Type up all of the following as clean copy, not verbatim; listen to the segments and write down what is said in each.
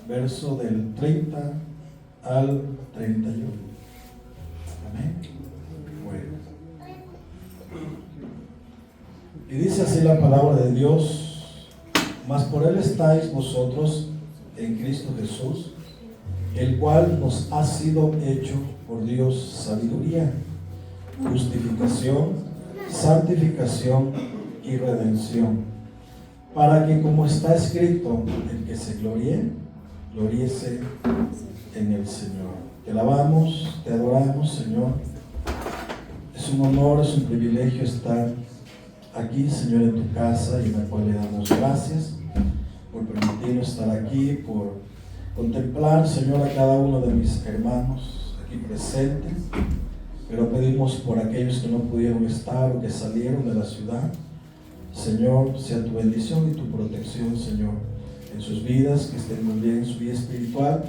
verso del 30 al 31. Amén. Bueno. Y dice así la palabra de Dios: mas por él estáis vosotros en Cristo Jesús, el cual nos ha sido hecho por Dios sabiduría, justificación, santificación y redención, para que, como está escrito, el que se gloríe, gloríese en el Señor. Te alabamos, te adoramos, Señor. Es un honor, es un privilegio estar aquí, Señor, en tu casa, y en la cual le damos gracias por permitirnos estar aquí, por contemplar, Señor, a cada uno de mis hermanos aquí presentes. Pero pedimos por aquellos que no pudieron estar o que salieron de la ciudad. Señor, sea tu bendición y tu protección, Señor, en sus vidas, que estén muy bien en su vida espiritual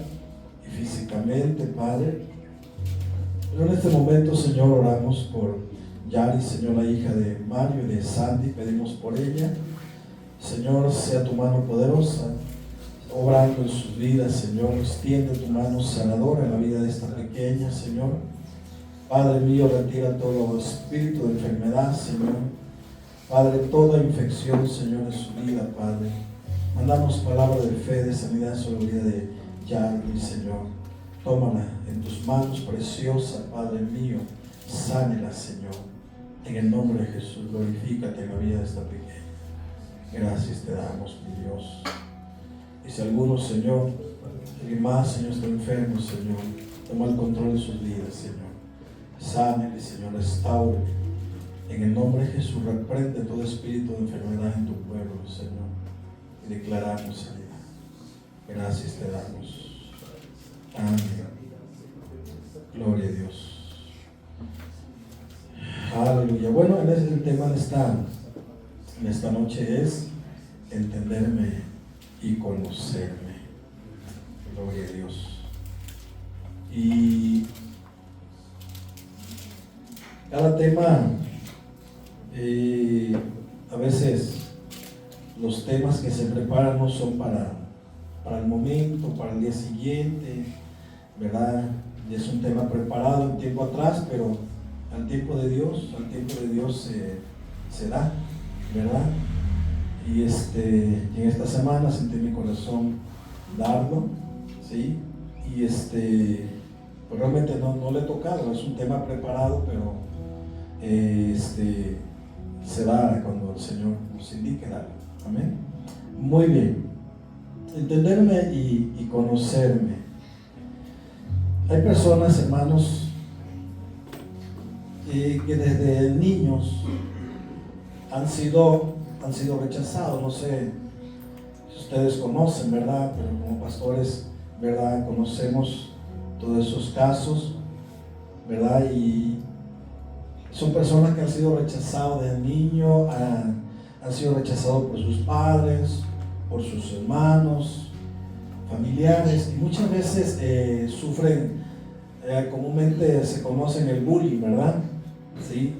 y físicamente, Padre. Pero en este momento, Señor, oramos por Yari, Señor, la hija de Mario y de Sandy. Pedimos por ella. Señor, sea tu mano poderosa obrando en sus vidas, Señor. Extiende tu mano sanadora en la vida de esta pequeña, Señor. Padre mío, retira todo espíritu de enfermedad, Señor. Padre, toda infección, Señor, en su vida, Padre. Mandamos palabra de fe, de sanidad sobre la vida de Yari, Señor. Tómala en tus manos preciosa, Padre mío. Sánela, Señor. En el nombre de Jesús, glorifícate en la vida de esta pequeña. Gracias te damos, mi Dios. Y si alguno, Señor, alguien más, Señor, está enfermo, Señor, toma el control de sus vidas, Señor. Sánele, Señor, restaure. En el nombre de Jesús, reprende todo espíritu de enfermedad en tu pueblo, Señor. Y declaramos sanidad. Gracias te damos. Amén. Gloria a Dios. Aleluya. Bueno, el tema de esta noche es entenderme y conocerme. Gloria a Dios. Y cada tema, a veces los temas que se preparan no son para el momento, para el día siguiente, ¿verdad? Es un tema preparado un tiempo atrás, pero al tiempo de Dios se da, ¿verdad? Y en esta semana sentí mi corazón darlo, ¿sí? Y pues realmente no le he tocado, es un tema preparado, pero se da cuando el Señor nos indique darlo. Amén. Muy bien. Entenderme y conocerme. Hay personas, hermanos, que desde niños han sido rechazados. No sé si ustedes conocen, ¿verdad? Pero como pastores, ¿verdad?, conocemos todos esos casos, ¿verdad? Y son personas que han sido rechazados desde niño, han sido rechazados por sus padres, por sus hermanos, familiares, y muchas veces sufren, comúnmente se conocen el bullying, ¿verdad? ¿Sí?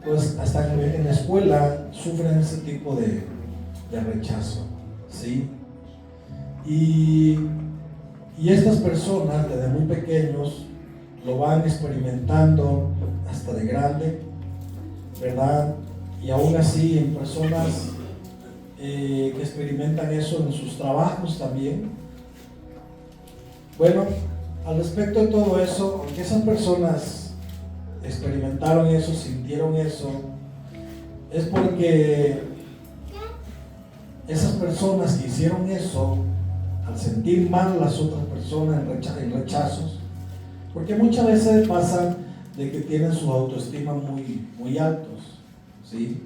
Pues hasta en la escuela sufren ese tipo de rechazo, ¿sí? Y estas personas desde muy pequeños lo van experimentando hasta de grande, ¿verdad? Y aún así en personas que experimentan eso en sus trabajos también. Bueno, al respecto de todo eso, aunque esas personas experimentaron eso, sintieron eso, es porque esas personas que hicieron eso, al sentir mal a las otras personas en rechazos, porque muchas veces pasa de que tienen su autoestima muy altos, ¿sí?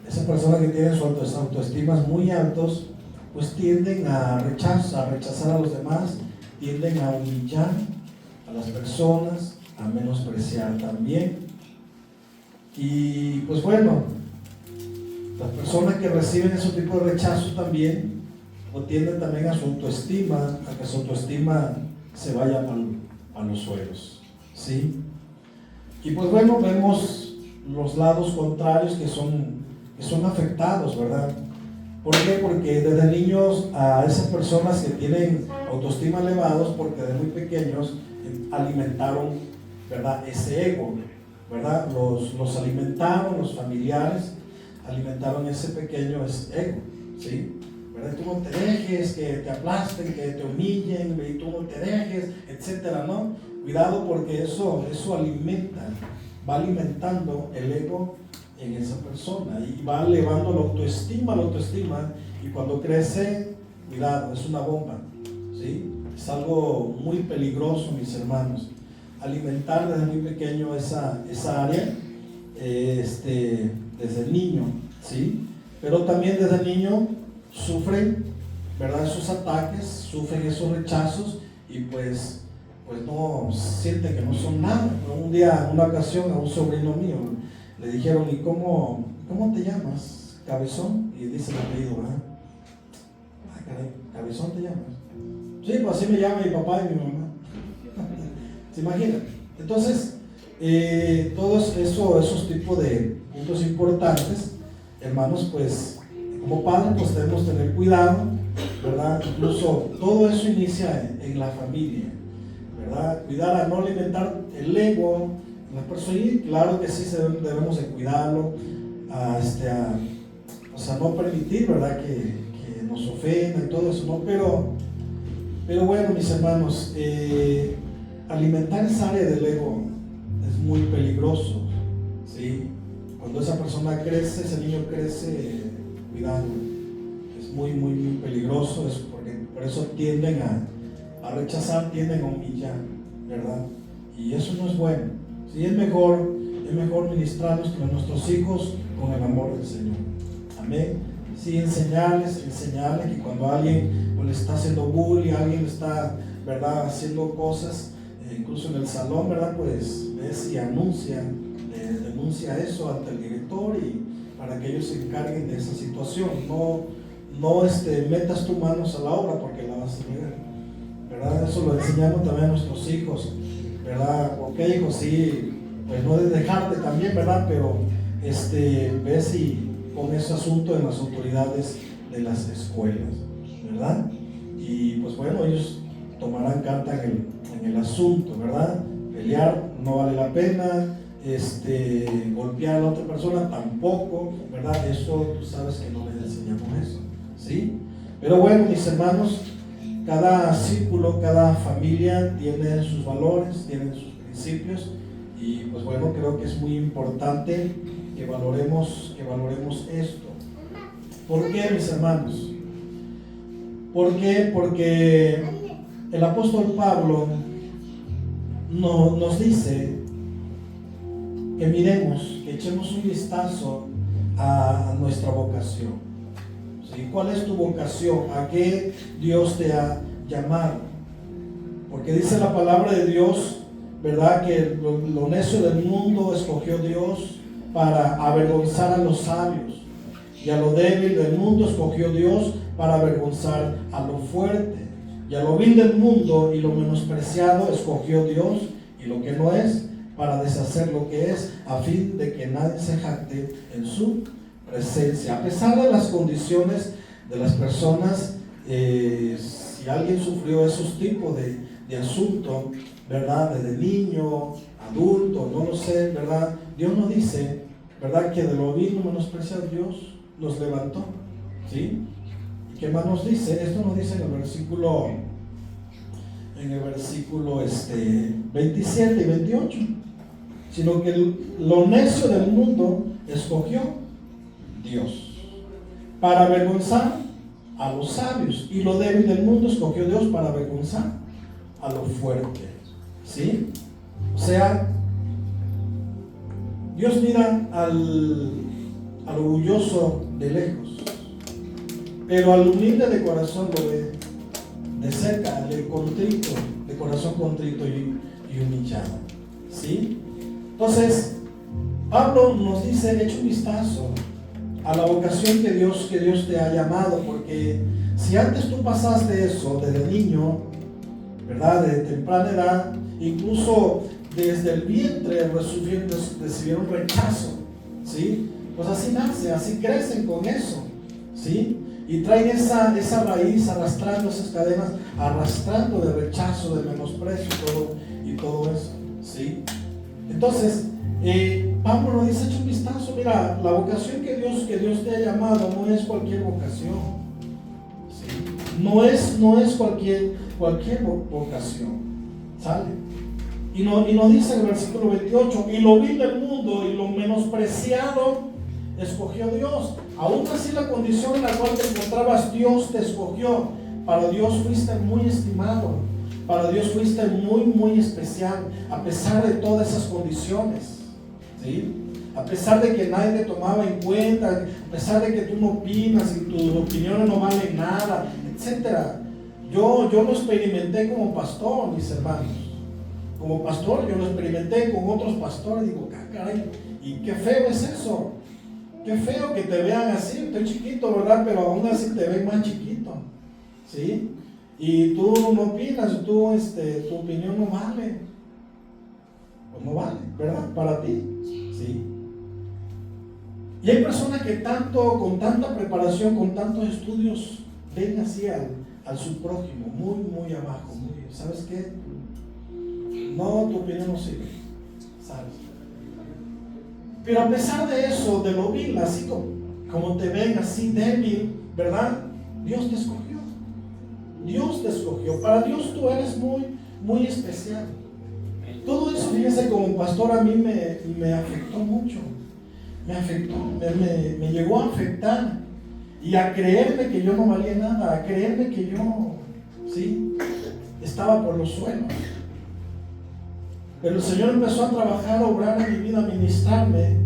Esas personas que tienen sus autoestimas muy altos, pues tienden a rechazar a los demás, tienden a humillar a las personas, a menospreciar también. Y pues bueno, las personas que reciben ese tipo de rechazo también, o tienden también a su autoestima, a que su autoestima se vaya a los suelos, ¿sí? Y pues bueno, vemos los lados contrarios que son afectados, ¿verdad? ¿Por qué? Porque desde niños a esas personas que tienen autoestima elevados, porque de muy pequeños alimentaron, ¿verdad?, ese ego, ¿verdad? Los alimentaron, los familiares alimentaron ese pequeño ego, ¿sí? ¿Verdad? Tú no te dejes que te aplasten, que te humillen, y tú no te dejes, etcétera, ¿no? Cuidado, porque eso alimenta, va alimentando el ego en esa persona y va elevando la autoestima, y cuando crece, cuidado, es una bomba, ¿sí? Es algo muy peligroso, mis hermanos, alimentar desde muy pequeño esa área, desde el niño, ¿sí? Pero también desde el niño sufren, ¿verdad?, esos ataques, sufren esos rechazos, y pues no sienten que no son nada. Un día, en una ocasión, a un sobrino mío le dijeron: ¿y cómo te llamas? Cabezón. Y dice el apellido, ¿verdad? Ah, caray, ¿Cabezón te llamas? Sí, pues así me llama mi papá y mi mamá. ¿Se imaginan? Entonces, todos esos tipos de puntos importantes, hermanos, pues como padres pues debemos tener cuidado, ¿verdad? Incluso todo eso inicia en la familia, ¿verdad? Cuidar a no alimentar el ego en las personas. Y claro que sí debemos de cuidarlo, o sea, no permitir, ¿verdad?, que nos ofenda y todo eso, ¿no? Pero bueno, mis hermanos, alimentar esa área del ego es muy peligroso, ¿sí? Cuando esa persona crece, ese niño crece, cuidado, es muy, muy, muy peligroso. Es porque por eso tienden a rechazar, tienden a humillar, ¿verdad? Y eso no es bueno. Sí, es mejor ministrarnos a nuestros hijos con el amor del Señor. Amén. Sí, enseñarles que cuando alguien pues, le está haciendo bullying, alguien está, ¿verdad?, haciendo cosas, incluso en el salón, ¿verdad?, pues ves y denuncia eso ante el director, y para que ellos se encarguen de esa situación. No metas tus manos a la obra, porque la vas a negar, ¿verdad? Eso lo enseñamos también a nuestros hijos, ¿verdad? Ok, hijos, sí, pues no debes dejarte también, ¿verdad? Pero ves y con ese asunto en las autoridades de las escuelas, ¿verdad? Y pues bueno, ellos tomarán carta en el asunto, ¿verdad? Pelear no vale la pena, golpear a la otra persona tampoco, ¿verdad? Eso tú sabes que no les enseñamos eso, ¿sí? Pero bueno, mis hermanos, cada círculo, cada familia tiene sus valores, tiene sus principios, y pues bueno, creo que es muy importante que valoremos esto. ¿Por qué, mis hermanos? ¿Por qué? Porque el apóstol Pablo nos dice que miremos, que echemos un vistazo a nuestra vocación, ¿sí? ¿Cuál es tu vocación? ¿A qué Dios te ha llamado? Porque dice la palabra de Dios, ¿verdad?, que lo necio del mundo escogió Dios para avergonzar a los sabios, y a lo débil del mundo escogió Dios para avergonzar a lo fuerte, y a lo vil del mundo y lo menospreciado escogió Dios, y lo que no es, para deshacer lo que es, a fin de que nadie se jacte en su presencia. A pesar de las condiciones de las personas, si alguien sufrió esos tipos de asuntos, ¿verdad?, desde niño, adulto, no lo sé, ¿verdad?, Dios nos dice, ¿verdad?, que de lo vil y menospreciado Dios nos levantó, ¿sí? ¿Y qué más nos dice? Esto nos dice en el versículo 27 y 28, sino que lo necio del mundo escogió Dios para avergonzar a los sabios, y lo débil del mundo escogió Dios para avergonzar a lo fuerte, ¿sí? O sea, Dios mira al orgulloso de lejos, pero al humilde de corazón lo ve de cerca, al contrito, de corazón contrito y humillado, ¿sí? Entonces, Pablo nos dice: echa un vistazo a la vocación que Dios te ha llamado, porque si antes tú pasaste eso desde niño, ¿verdad?, de temprana edad, incluso desde el vientre recibieron rechazo, ¿sí? Pues así nace, así crecen con eso, ¿sí? y traen esa raíz arrastrando esas cadenas, arrastrando de rechazo, de menosprecio y todo eso, ¿sí? Entonces, Pablo nos dice, echa un vistazo, mira, la vocación que Dios te ha llamado no es cualquier vocación, ¿sí? No es cualquier vocación, ¿sale? Y nos dice en el versículo 28, y lo vil del mundo y lo menospreciado escogió Dios. Aún así la condición en la cual te encontrabas, Dios te escogió. Para Dios fuiste muy estimado. Para Dios fuiste muy, muy especial. A pesar de todas esas condiciones, ¿sí? A pesar de que nadie te tomaba en cuenta, a pesar de que tú no opinas y tus opiniones no valen nada, etc. Yo lo experimenté como pastor, mis hermanos. Como pastor, yo lo experimenté con otros pastores. Digo, caray, y qué feo es eso. Qué feo que te vean así. Estoy chiquito, ¿verdad? Pero aún así te ven más chiquito, ¿sí? Y tú no opinas, tu opinión no vale. Pues no vale, ¿verdad? Para ti, ¿sí? Y hay personas que con tanta preparación, con tantos estudios, ven así al su prójimo, muy, muy abajo. ¿Sabes qué? No, tu opinión no sirve, ¿sabes? Pero a pesar de eso, de lo vil, así como te ven así débil, ¿verdad? Dios te escogió. Dios te escogió. Para Dios tú eres muy, muy especial. Todo eso, fíjense, como pastor a mí me afectó mucho. Me afectó, me llegó a afectar. Y a creerme que yo no valía nada, a creerme que yo, ¿sí? Estaba por los suelos. Pero el Señor empezó a trabajar, a obrar en mi vida, a ministrarme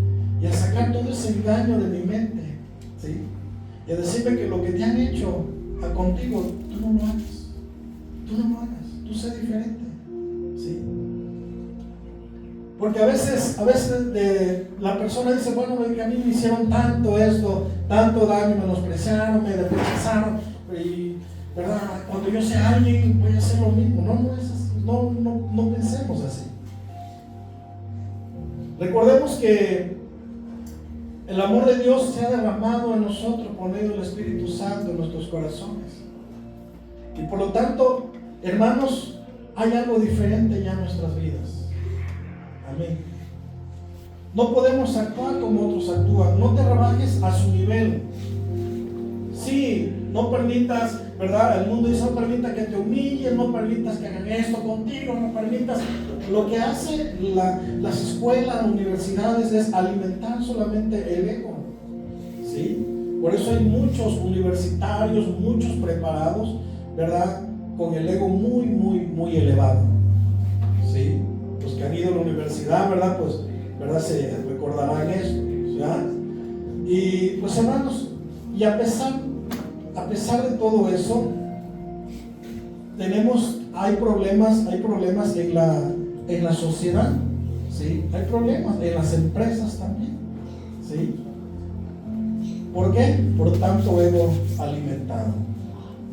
y a sacar todo ese engaño de mi mente, ¿sí? Y a decirme que lo que te han hecho contigo, tú no lo hagas. Tú no lo hagas. Tú sé diferente, ¿sí? Porque a veces la persona dice, bueno, que a mí me hicieron tanto esto, tanto daño, me menospreciaron, me rechazaron, y, ¿verdad? Cuando yo sea alguien, voy a hacer lo mismo. No es así. No pensemos así. Recordemos que el amor de Dios se ha derramado en nosotros por medio del Espíritu Santo en nuestros corazones. Y por lo tanto, hermanos, hay algo diferente ya en nuestras vidas. Amén. No podemos actuar como otros actúan. No te rebajes a su nivel. Sí, no permitas, ¿verdad? El mundo dice, no permitas que te humillen, no permitas que hagan esto contigo, no permitas. Lo que hace las escuelas, las universidades es alimentar solamente el ego, ¿sí? Por eso hay muchos universitarios, muchos preparados, ¿verdad? Con el ego muy, muy, muy elevado, ¿sí? Los que han ido a la universidad, ¿verdad? Pues, ¿verdad? Se recordarán eso, ¿ya? Y pues, hermanos, y a pesar de todo eso, hay problemas en la sociedad, ¿sí? Hay problemas en las empresas también, ¿sí? ¿Por qué? Por tanto ego alimentado.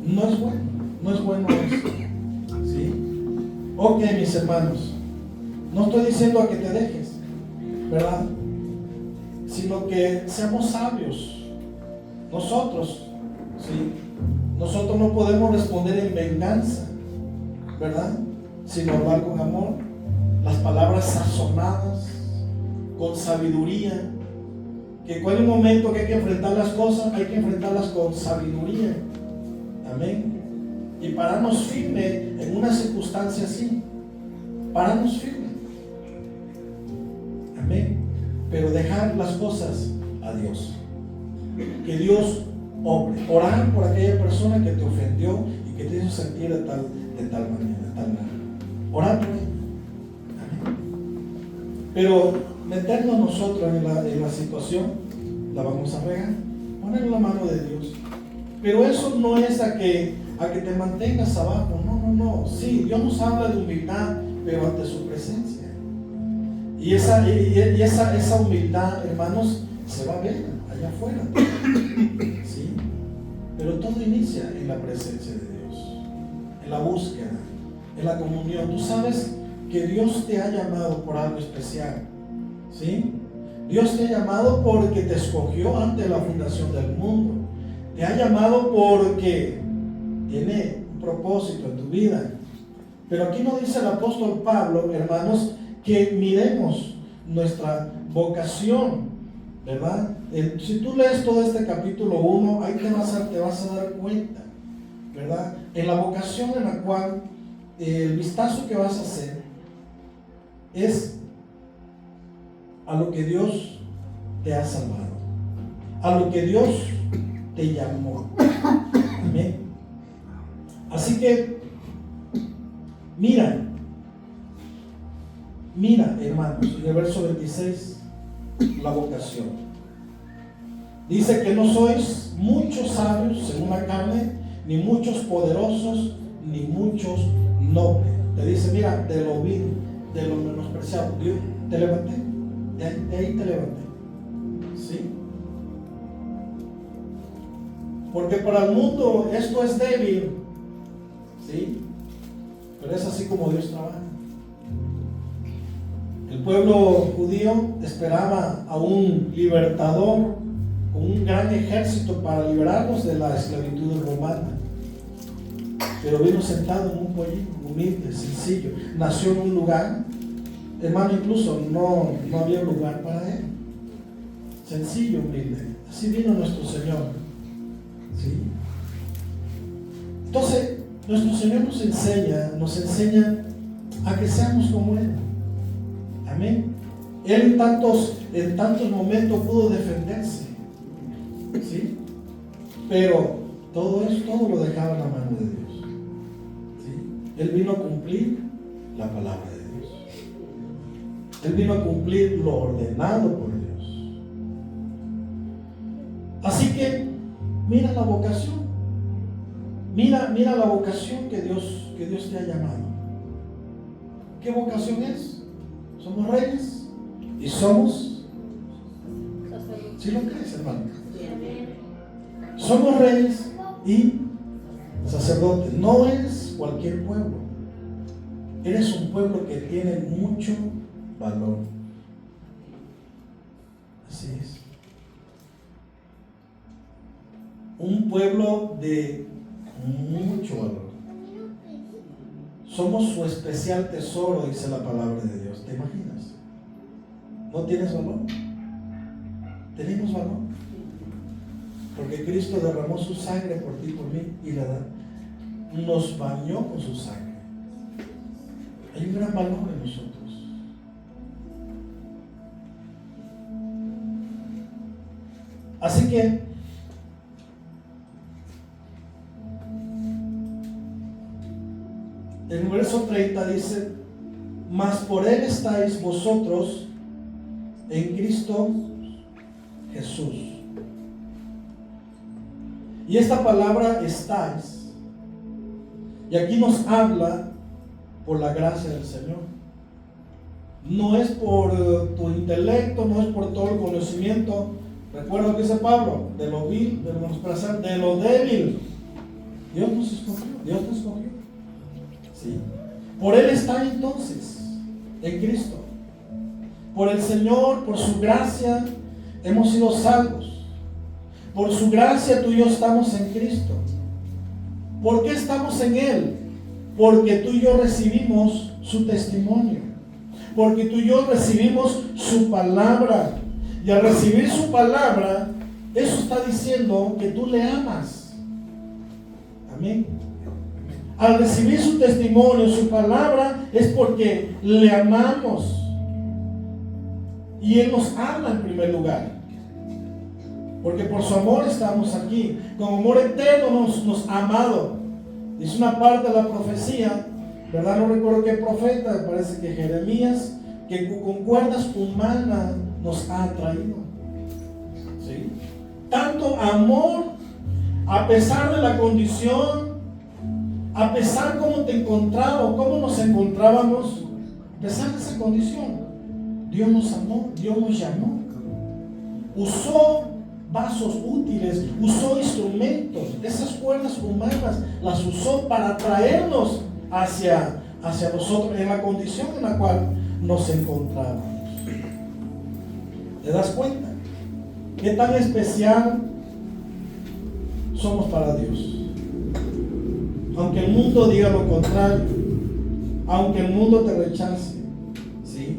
No es bueno eso, ¿sí? Ok, mis hermanos, no estoy diciendo a que te dejes, ¿verdad? Sino que seamos sabios. Nosotros, ¿sí? Nosotros no podemos responder en venganza, ¿verdad? Sino hablar con amor, las palabras sazonadas, con sabiduría, que en cualquier momento que hay que enfrentar las cosas, hay que enfrentarlas con sabiduría. Amén. Y pararnos firme en una circunstancia así, pararnos firme. Amén. Pero dejar las cosas a Dios. Que Dios obre. Orar por aquella persona que te ofendió y que te hizo sentir de tal manera. Orar por él. Amén. Pero meternos nosotros en la situación, la vamos a regar. Poner la mano de Dios. Pero eso no es a que te mantengas abajo. No. Sí, Dios nos habla de humildad, pero ante su presencia. Y esa humildad, hermanos, se va a ver allá afuera. ¿Sí? Pero todo inicia en la presencia de Dios, en la búsqueda, en la comunión. Tú sabes que Dios te ha llamado por algo especial, ¿sí? Dios te ha llamado porque te escogió antes de la fundación del mundo. Te ha llamado porque tiene un propósito en tu vida. Pero aquí nos dice el apóstol Pablo, hermanos, que miremos nuestra vocación, ¿verdad? Si tú lees todo este capítulo 1, ahí te vas a dar cuenta, ¿verdad? En la vocación en la cual el vistazo que vas a hacer es a lo que Dios te ha salvado, a lo que Dios te llamó. Amén. Así que mira, hermanos, en el verso 26, la vocación. Dice que no sois muchos sabios según la carne, ni muchos poderosos, ni muchos nobles. Te dice, mira, de lo vil, de lo menospreciado, Dios, te levanté, de ahí te levanté. ¿Sí? Porque para el mundo esto es débil, ¿sí? Pero es así como Dios trabaja. El pueblo judío esperaba a un libertador con un gran ejército para liberarlos de la esclavitud romana. Pero vino sentado en un pollito, humilde, sencillo. Nació en un lugar, hermano, incluso no había lugar para él. Sencillo, humilde. Así vino nuestro Señor. ¿Sí? Entonces, nuestro Señor nos enseña a que seamos como Él. Amén. Él en tantos momentos pudo defenderse, ¿sí? Pero todo lo dejaba en la mano de Dios, ¿sí? Él vino a cumplir la palabra de Dios. Él vino a cumplir lo ordenado por Dios. Así que mira la vocación. Mira la vocación que Dios te ha llamado. ¿Qué vocación es? Somos reyes y somos, ¿sí lo crees, hermano? Somos reyes y sacerdotes. No eres cualquier pueblo. Eres un pueblo que tiene mucho valor. Así es. Un pueblo de mucho valor. Somos su especial tesoro, dice la palabra de Dios. ¿Te imaginas? ¿No tienes valor? Tenemos valor. Porque Cristo derramó su sangre por ti y por mí y nos bañó con su sangre. Hay un gran valor en nosotros. Así que en el verso 30 dice, mas por Él estáis vosotros en Cristo Jesús. Y esta palabra estáis, y aquí nos habla por la gracia del Señor. No es por tu intelecto, no es por todo el conocimiento. Recuerda lo que dice Pablo, de lo vil, de lo menospreciado, de lo débil. Dios nos escogió, Dios te escogió. ¿Sí? Por Él está entonces en Cristo. Por el Señor, por su gracia, hemos sido salvos. Por su gracia tú y yo estamos en Cristo. ¿Por qué estamos en Él? Porque tú y yo recibimos su testimonio. Porque tú y yo recibimos su palabra. Y al recibir su palabra, eso está diciendo que tú le amas. Amén. Al recibir su testimonio, su palabra, es porque le amamos. Y Él nos habla en primer lugar. Porque por su amor estamos aquí. Con amor eterno nos ha amado. Es una parte de la profecía, ¿verdad? No recuerdo qué profeta, parece que Jeremías, que con cuerdas humanas nos ha atraído. ¿Sí? Tanto amor, a pesar de la condición, a pesar cómo te encontraba o cómo nos encontrábamos, a pesar de esa condición, Dios nos amó, Dios nos llamó, usó vasos útiles, usó instrumentos, esas cuerdas humanas las usó para traernos hacia nosotros en la condición en la cual nos encontrábamos. ¿Te das cuenta? ¿Qué tan especial somos para Dios. Aunque el mundo diga lo contrario, aunque el mundo te rechace, ¿sí?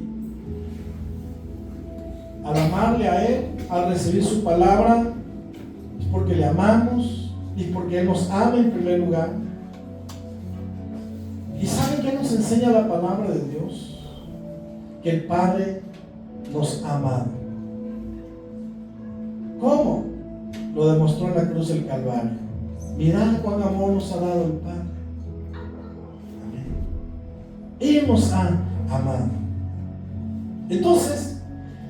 Al amarle a Él, al recibir su palabra, es porque le amamos y porque Él nos ama en primer lugar. ¿Y saben qué nos enseña la palabra de Dios? Que el Padre nos ha amado. ¿Cómo? Lo demostró en la cruz del Calvario. Mirad cuán amor nos ha dado el Padre. Amén. Él nos ha amado. Entonces,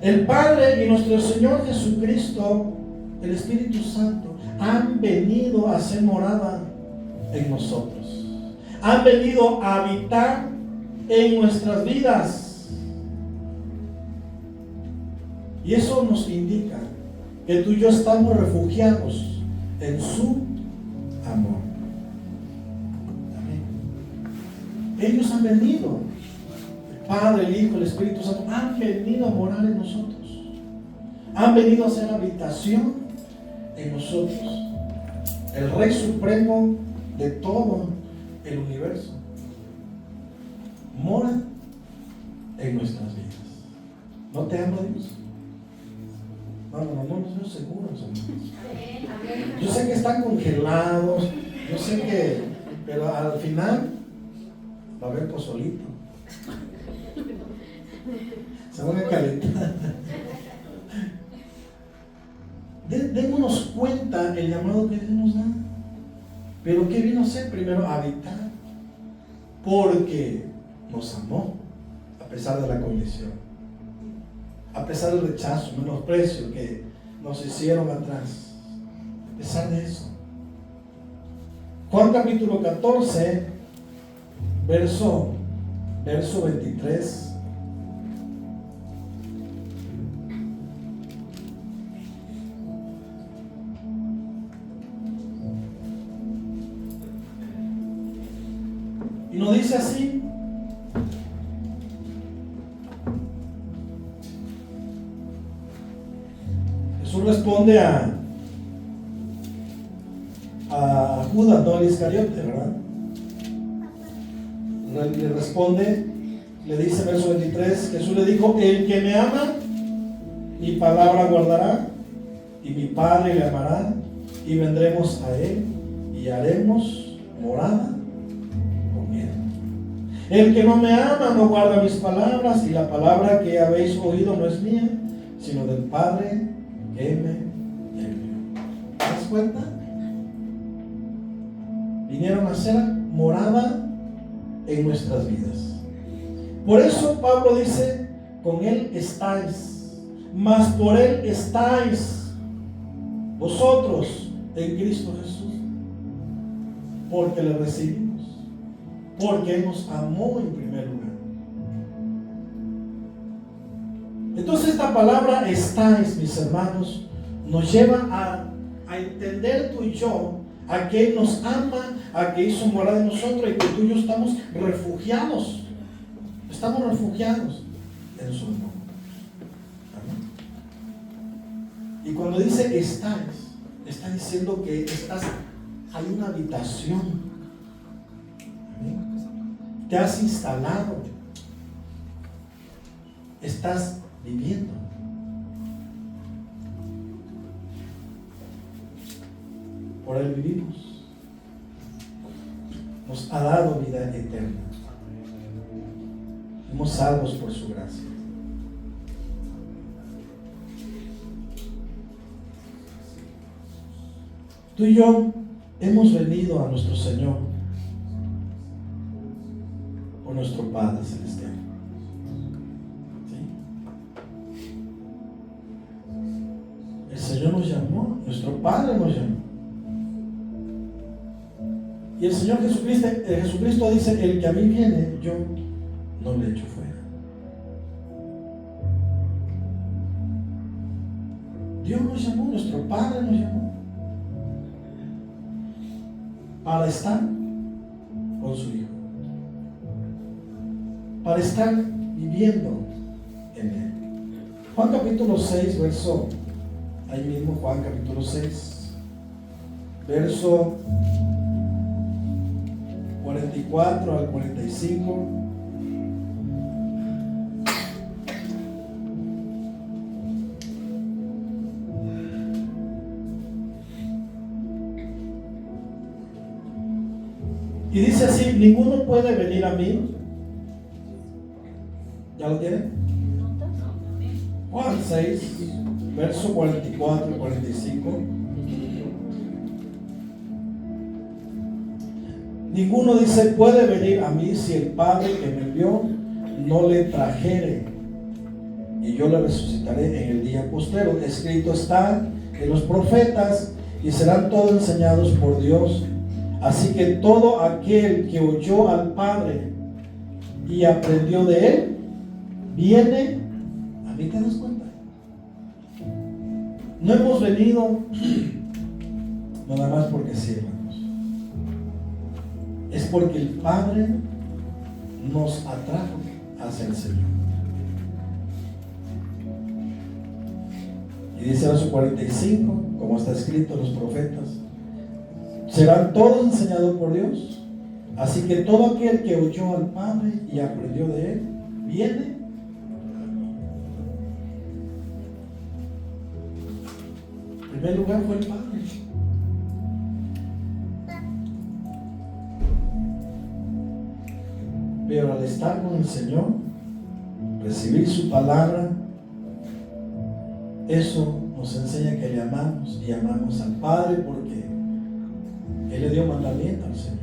el Padre y nuestro Señor Jesucristo, el Espíritu Santo, han venido a hacer morada en nosotros. Han venido a habitar en nuestras vidas. Y eso nos indica que tú y yo estamos refugiados en su amor. Amén. Ellos han venido, el Padre, el Hijo, el Espíritu Santo, han venido a morar en nosotros. Han venido a hacer habitación en nosotros. El Rey Supremo de todo el universo mora en nuestras vidas. ¿No te ama Dios? No nos veo seguros, amigos. Yo sé que están congelados, yo sé que, pero al final va a haber pozolito. Se van a calentar. Démonos cuenta el llamado que Dios nos da. Pero ¿qué vino a hacer? Primero, habitar. Porque nos amó, a pesar de la condición, a pesar del rechazo, menosprecio que nos hicieron atrás. A pesar de eso, Juan capítulo 14, verso 23. Y nos dice así: Jesús responde a Judas, no al Iscariote, ¿verdad? Le responde, le dice verso 23, Jesús le dijo: el que me ama, mi palabra guardará, y mi Padre le amará, y vendremos a él, y haremos morada con él. El que no me ama no guarda mis palabras, y la palabra que habéis oído no es mía, sino del Padre que me envió. ¿Te das cuenta? Vinieron a ser morada en nuestras vidas. Por eso Pablo dice: con él estáis, mas por él estáis vosotros en Cristo Jesús, porque le recibimos, porque Él nos amó en primer lugar. Entonces esta palabra estáis, mis hermanos, nos lleva a entender tú y yo a que Él nos ama, a que hizo morada en nosotros, y que tú y yo estamos refugiados en su amor. Amén. Y cuando dice estáis, está diciendo que hay una habitación. Amén. Te has instalado, estás viviendo. Por Él vivimos. Nos ha dado vida eterna. Somos salvos por su gracia. Tú y yo hemos venido a nuestro Señor por nuestro Padre Celestial. ¿Sí? El Señor nos llamó, nuestro Padre nos llamó. Y el Señor Jesucristo dice: el que a mí viene, yo no le echo fuera. Dios nos llamó, nuestro Padre nos llamó para estar con su Hijo, para estar viviendo en Él. Juan capítulo 6, verso, ahí mismo Juan capítulo 6, verso 44 al 45. Y dice así: ninguno puede venir a mí. ¿Ya lo tienen? Juan 6, verso 44 y 45. Ninguno, dice, puede venir a mí si el Padre que me envió no le trajere, y yo le resucitaré en el día postrero. Escrito está en los profetas, y serán todos enseñados por Dios. Así que todo aquel que oyó al Padre y aprendió de él, viene a mí. ¿Te das cuenta? No hemos venido nada más porque sí, hermanos. Es porque el Padre nos atrajo hacia el Señor. Y dice verso 45, como está escrito en los profetas: serán todos enseñados por Dios. Así que todo aquel que oyó al Padre y aprendió de él, viene. En primer lugar fue el Padre. Pero al estar con el Señor, recibir su palabra, eso nos enseña que le amamos y amamos al Padre, porque Él le dio mandamiento al Señor.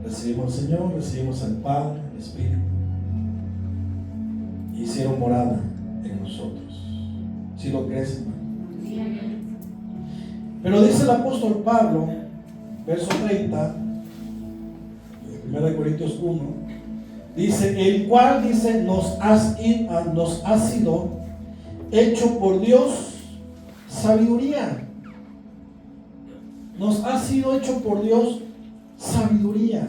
Recibimos al Señor, recibimos al Padre, al Espíritu. Hicieron morada en nosotros. ¿Sí lo crees, hermano? Pero dice el apóstol Pablo, verso 30, 1 Corintios 1, dice: el cual, dice, nos ha sido hecho por Dios sabiduría. Nos ha sido hecho por Dios sabiduría.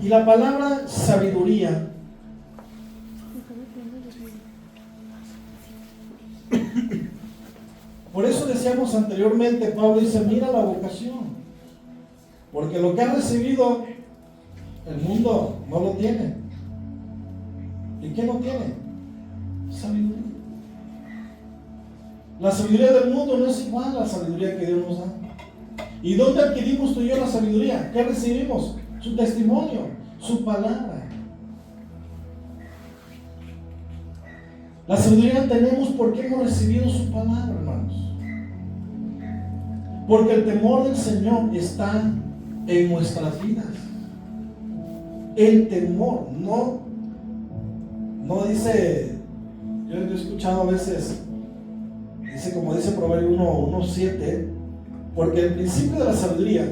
Y la palabra sabiduría por eso decíamos anteriormente, Pablo dice: mira la vocación, porque lo que ha recibido el mundo no lo tiene. ¿Y qué no tiene? Sabiduría. La sabiduría del mundo no es igual a la sabiduría que Dios nos da. ¿Y dónde adquirimos tú y yo la sabiduría? ¿Qué recibimos? Su testimonio, su palabra. La sabiduría tenemos porque hemos recibido su palabra, hermanos. Porque el temor del Señor está en nuestras vidas. El temor, no dice, yo he escuchado a veces, dice, como dice Proverbio 1:7, porque el principio de la sabiduría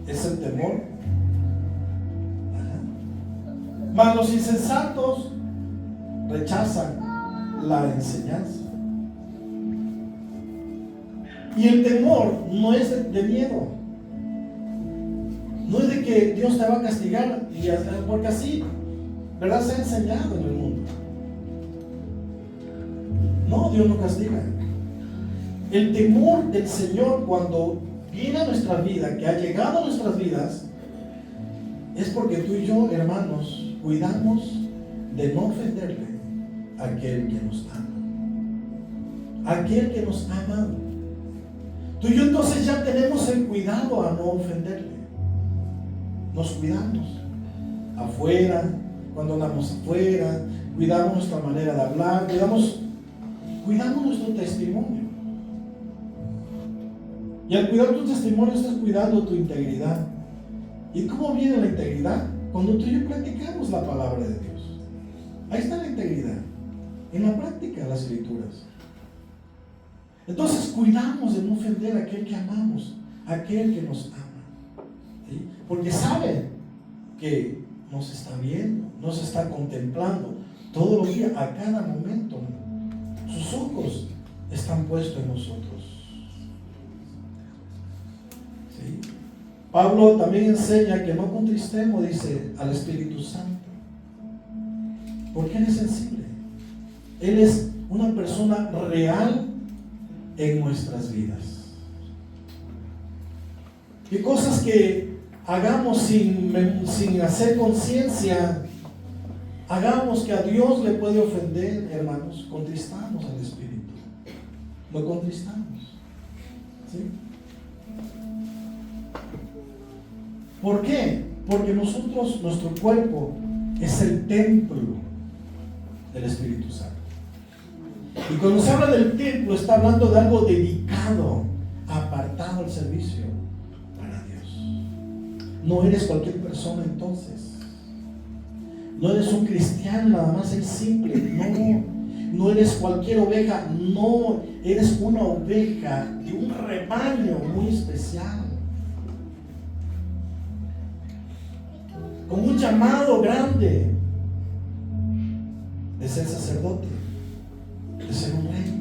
es el temor. Mas los insensatos rechazan la enseñanza. Y el temor no es de miedo. No es de que Dios te va a castigar, porque así, ¿verdad?, se ha enseñado en el mundo. No, Dios no castiga. El temor del Señor, cuando viene a nuestra vida, que ha llegado a nuestras vidas, es porque tú y yo, hermanos, cuidamos de no ofenderle a aquel que nos ama. Aquel que nos ama. Tú y yo entonces ya tenemos el cuidado a no ofenderle. Nos cuidamos afuera, cuando andamos afuera, cuidamos nuestra manera de hablar, cuidamos nuestro testimonio. Y al cuidar tu testimonio estás cuidando tu integridad. ¿Y cómo viene la integridad? Cuando tú y yo practicamos la palabra de Dios. Ahí está la integridad, en la práctica de las Escrituras. Entonces cuidamos de no ofender a aquel que amamos, a aquel que nos ama, ¿sí? Porque sabe que nos está viendo, nos está contemplando todos los días, a cada momento. Sus ojos están puestos en nosotros, ¿sí? Pablo también enseña que no contristemos, dice, al Espíritu Santo, porque Él es sensible. Él es una persona real en nuestras vidas. Que cosas que hagamos sin hacer conciencia, hagamos que a Dios le puede ofender, hermanos, contristamos al Espíritu. Lo contristamos. ¿Sí? ¿Por qué? Porque nosotros, nuestro cuerpo es el templo del Espíritu Santo. Y cuando se habla del templo, está hablando de algo dedicado, apartado al servicio para Dios. No eres cualquier persona entonces. No eres un cristiano nada más, es simple. No eres cualquier oveja. No, eres una oveja de un rebaño muy especial, con un llamado grande de ser sacerdote, de ser un rey.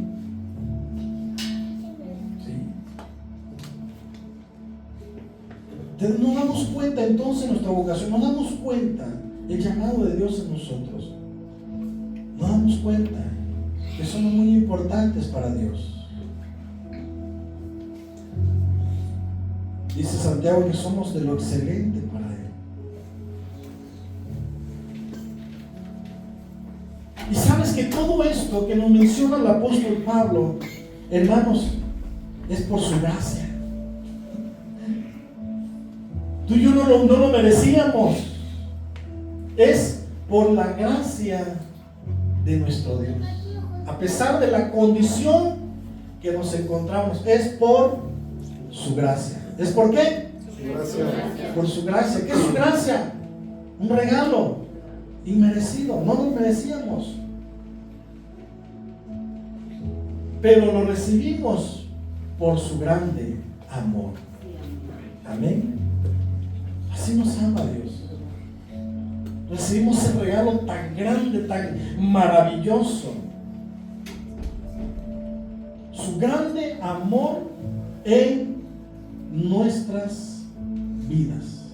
¿Sí? Nos damos cuenta entonces nuestra vocación, nos damos cuenta el llamado de Dios en nosotros. Nos damos cuenta que somos muy importantes para Dios. Dice Santiago que somos de lo excelente para Él. Y sabes que todo esto que nos menciona el apóstol Pablo, hermanos, es por su gracia. Tú y yo no lo merecíamos. Es por la gracia de nuestro Dios. A pesar de la condición que nos encontramos, es por su gracia. ¿Es por qué? Su gracia. Por su gracia. ¿Qué es su gracia? Un regalo inmerecido. No lo merecíamos, pero lo recibimos por su grande amor. Amén. Así nos ama Dios. Recibimos ese regalo tan grande, tan maravilloso. Su grande amor en nuestras vidas.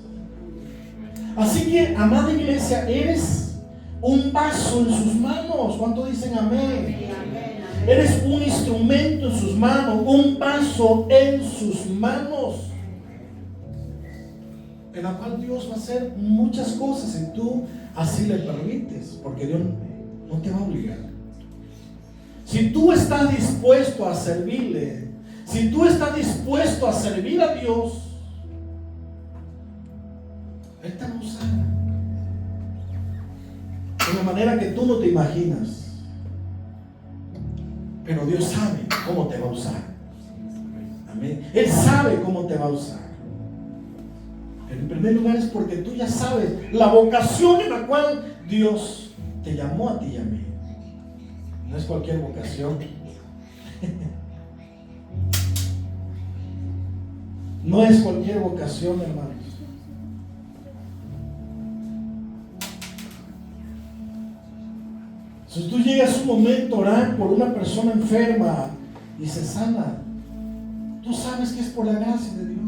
Así que, amada iglesia, eres un vaso en sus manos. ¿Cuánto dicen amén? Eres un instrumento en sus manos, un vaso en sus manos, en la cual Dios va a hacer muchas cosas y tú así le permites, porque Dios no te va a obligar. Si tú estás dispuesto a servirle, si tú estás dispuesto a servir a Dios, Él te va a usar de una manera que tú no te imaginas. Pero Dios sabe cómo te va a usar. Amén. Él sabe cómo te va a usar. Pero en primer lugar es porque tú ya sabes la vocación en la cual Dios te llamó a ti y a mí. No es cualquier vocación. No es cualquier vocación, hermanos. Si tú llegas un momento a orar por una persona enferma y se sana, tú sabes que es por la gracia de Dios.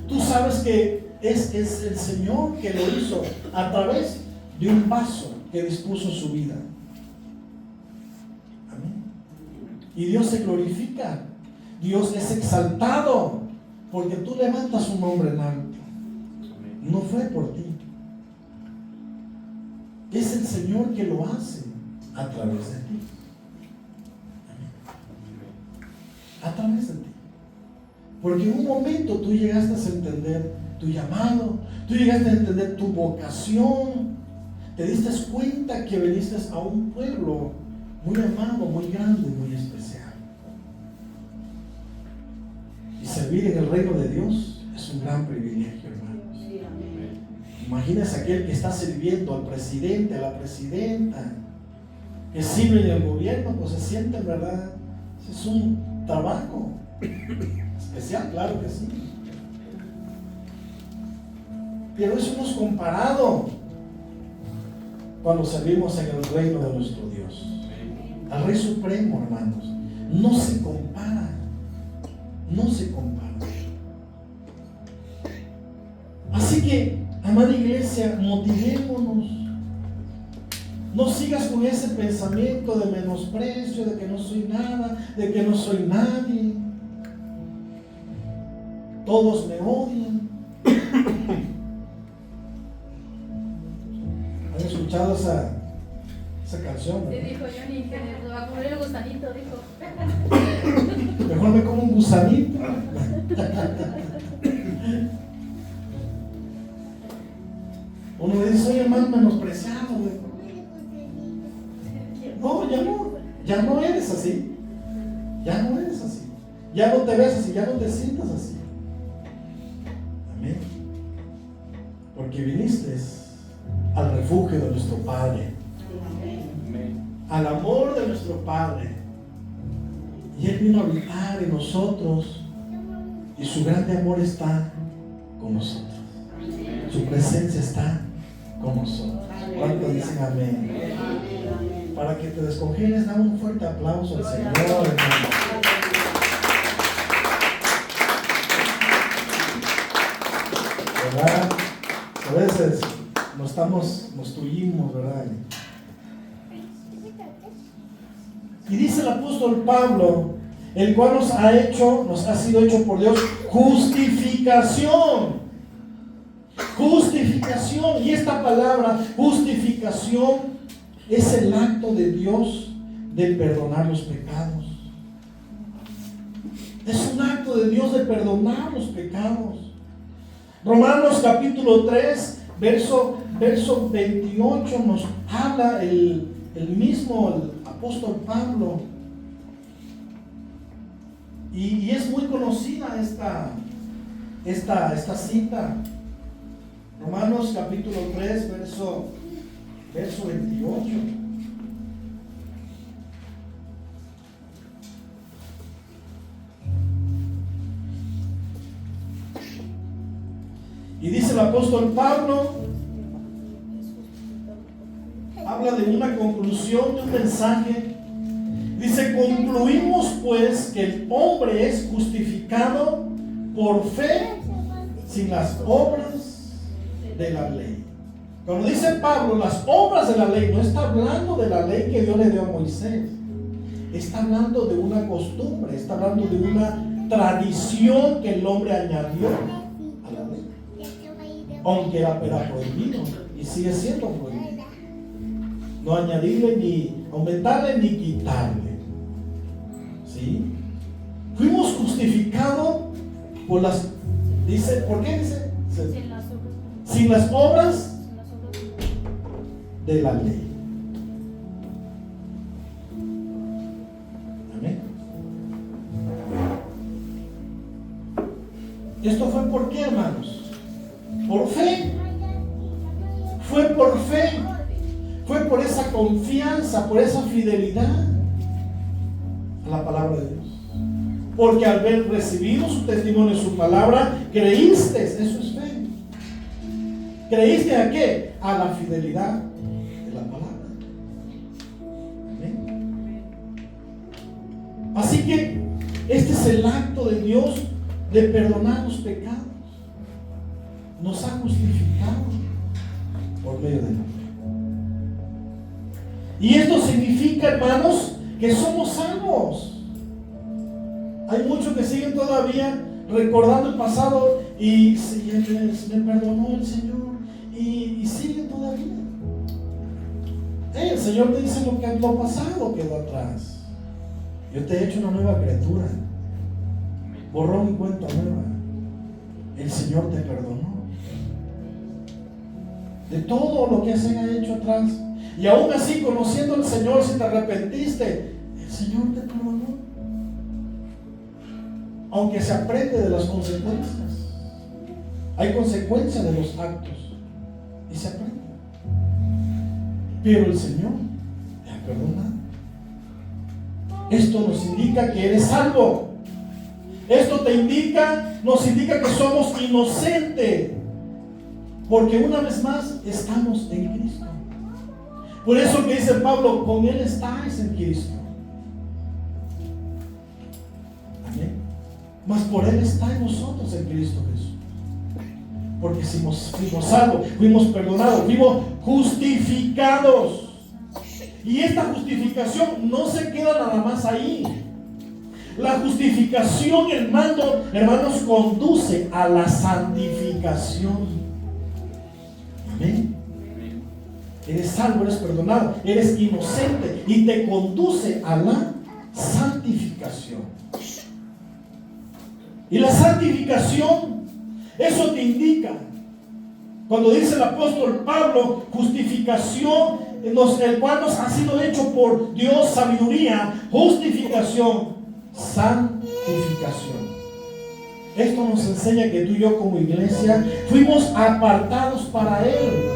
Tú sabes que es el Señor que lo hizo a través de un vaso que dispuso su vida. Amén. Y Dios se glorifica. Dios es exaltado porque tú levantas un nombre en alto. No fue por ti. Es el Señor que lo hace a través de ti. Amén. A través de ti. Porque en un momento tú llegaste a entender tu llamado, tú llegaste a entender tu vocación, te diste cuenta que viniste a un pueblo muy amado, muy grande, muy especial. Y servir en el reino de Dios es un gran privilegio, hermanos. Imagínense aquel que está sirviendo al presidente, a la presidenta, que sirve en el gobierno, pues se siente, ¿verdad? Es un trabajo especial, claro que sí. Pero eso no es comparado cuando servimos en el reino de nuestro Dios. Al Rey Supremo, hermanos, no se compara. No se compara. Así que, amada iglesia, motivémonos. No sigas con ese pensamiento de menosprecio, de que no soy nada, de que no soy nadie. todos me odian. ¿Han escuchado esa canción? Sí, dijo Johnny que le va a comer el gusanito, dijo. Mejor me como un gusanito. Uno dice, soy hermano menospreciado. No, ya no eres así. Ya no eres así. Ya no te ves así, ya no te sientas así. Amén. Porque viniste al refugio de nuestro Padre. Al amor de nuestro Padre. Y Él vino a habitar en nosotros. Y su grande amor está con nosotros. Su presencia está con nosotros. ¿Cuántos dicen amén? Para que te descongeles, dame un fuerte aplauso al Señor, hermano. ¿Verdad? A veces nos tullimos, ¿verdad? Y dice el apóstol Pablo, el cual nos ha sido hecho por Dios justificación. Justificación. Y esta palabra, justificación, es el acto de Dios de perdonar los pecados. Es un acto de Dios de perdonar los pecados. Romanos capítulo 3, verso 28 nos habla el apóstol Pablo. Y es muy conocida esta cita. Romanos capítulo 3, verso 28. Y dice el apóstol Pablo, habla de una conclusión, de un mensaje. Dice, concluimos pues que el hombre es justificado por fe sin las obras de la ley. Cuando dice Pablo las obras de la ley, no está hablando de la ley que Dios le dio a Moisés. Está hablando de una costumbre, está hablando de una tradición que el hombre añadió a la ley. Aunque era prohibido y sigue siendo prohibido. No añadirle ni aumentarle ni quitarle. ¿Sí? Fuimos justificados por las... Dice, ¿por qué dice? Sin las obras de la ley. Amén. ¿Esto fue por qué, hermanos? Por fe. Fue por fe. Fue por esa confianza, por esa fidelidad a la palabra de Dios. Porque al haber recibido su testimonio, su palabra, creíste. Eso es fe. ¿Creíste a qué? A la fidelidad de la palabra. Amén. Así que este es el acto de Dios de perdonar los pecados. Nos ha justificado por medio de la fe. Y esto significa, hermanos, que somos salvos. Hay muchos que siguen todavía recordando el pasado y me perdonó el Señor y siguen todavía. El Señor te dice lo pasado quedó atrás. Yo te he hecho una nueva criatura. Borrón y cuenta nueva. El Señor te perdonó de todo lo que se haya hecho atrás. Y aún así, conociendo al Señor, si te arrepentiste, el Señor te perdonó. Aunque se aprende de las consecuencias. Hay consecuencias de los actos y se aprende. Pero el Señor te ha perdonado. Esto nos indica que eres salvo. Esto nos indica que somos inocentes. Porque una vez más estamos en Cristo. Por eso que dice Pablo, con Él estáis en Cristo. Amén. Mas por Él está en nosotros en Cristo Jesús. Porque fuimos salvos, fuimos perdonados, fuimos justificados. Y esta justificación no se queda nada más ahí. La justificación, hermanos, conduce a la santificación. Amén. Eres salvo, eres perdonado, eres inocente y te conduce a la santificación. Y la santificación, eso te indica, cuando dice el apóstol Pablo, justificación, el cual nos ha sido hecho por Dios sabiduría, justificación, santificación. Esto nos enseña que tú y yo como iglesia fuimos apartados para Él.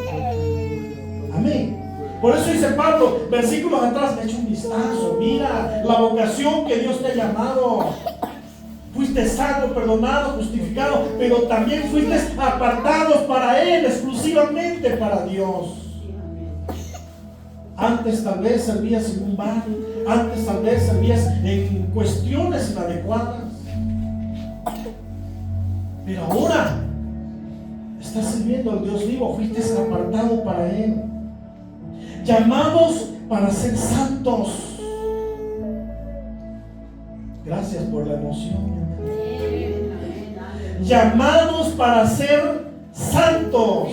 Amén. Por eso dice Pablo, versículos atrás, echa un vistazo, mira la vocación que Dios te ha llamado. Fuiste salvo, perdonado, justificado, pero también fuiste apartados para Él, exclusivamente para Dios. Antes tal vez servías en un bar, antes tal vez servías en cuestiones inadecuadas, pero ahora estás sirviendo al Dios vivo, fuiste apartado para Él. Llamados para ser santos. Gracias por la emoción. Llamados para ser santos.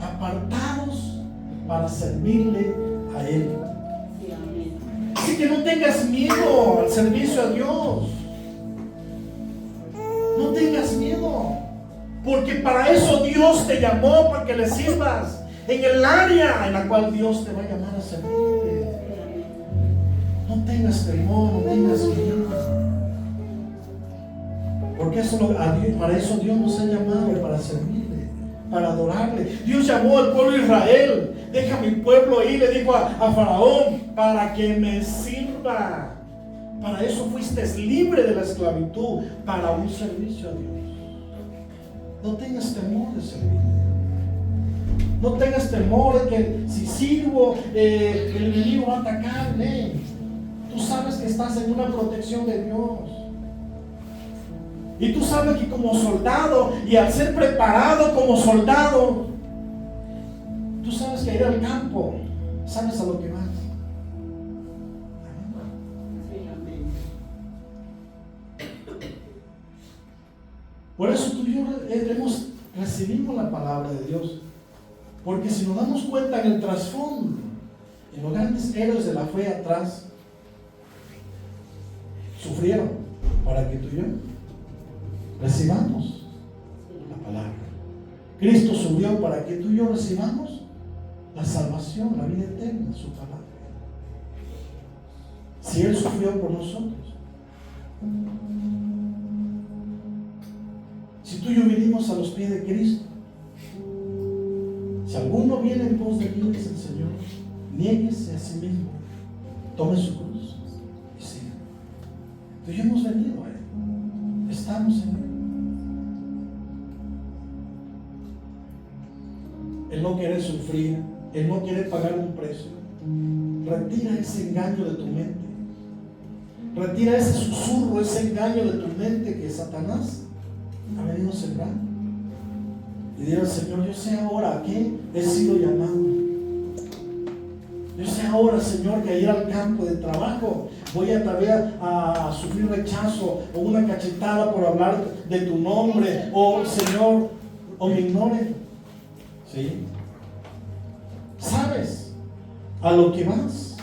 Apartados para servirle a Él. Así que no tengas miedo al servicio a Dios. No tengas miedo. Porque para eso Dios te llamó, para que le sirvas en el área en la cual Dios te va a llamar a servirle. No tengas temor, no tengas miedo. Porque para eso Dios nos ha llamado, para servirle, para adorarle. Dios llamó al pueblo de Israel. Deja mi pueblo ahí, le dijo a Faraón, para que me sirva. Para eso fuiste libre de la esclavitud, para un servicio a Dios. No tengas temor de servirle. No tengas temor de que si sirvo, el enemigo va a atacarme. Tú sabes que estás en una protección de Dios. Y tú sabes que como soldado, y al ser preparado como soldado, tú sabes que ir al campo, sabes a lo que vas. Por eso tú y yo recibimos la palabra de Dios. Porque si nos damos cuenta en el trasfondo, en los grandes héroes de la fe atrás, sufrieron para que tú y yo recibamos la palabra. Cristo sufrió para que tú y yo recibamos la salvación, la vida eterna, su palabra. Si Él sufrió por nosotros, si tú y yo vinimos a los pies de Cristo, si alguno viene en pos de mí, dice el Señor, niéguese a sí mismo, tome su cruz y siga. Tú y yo hemos venido a Él, estamos en Él. Él no quiere sufrir, Él no quiere pagar un precio. Retira ese engaño de tu mente, retira ese susurro, ese engaño de tu mente que Satanás ha venido a sembrar. Y dile al Señor, yo sé ahora a qué he sido llamado. Yo sé ahora, Señor, que ir al campo de trabajo voy a todavía a sufrir rechazo o una cachetada por hablar de tu nombre, o Señor, o me ignoren. ¿Sí? ¿Sabes a lo que vas?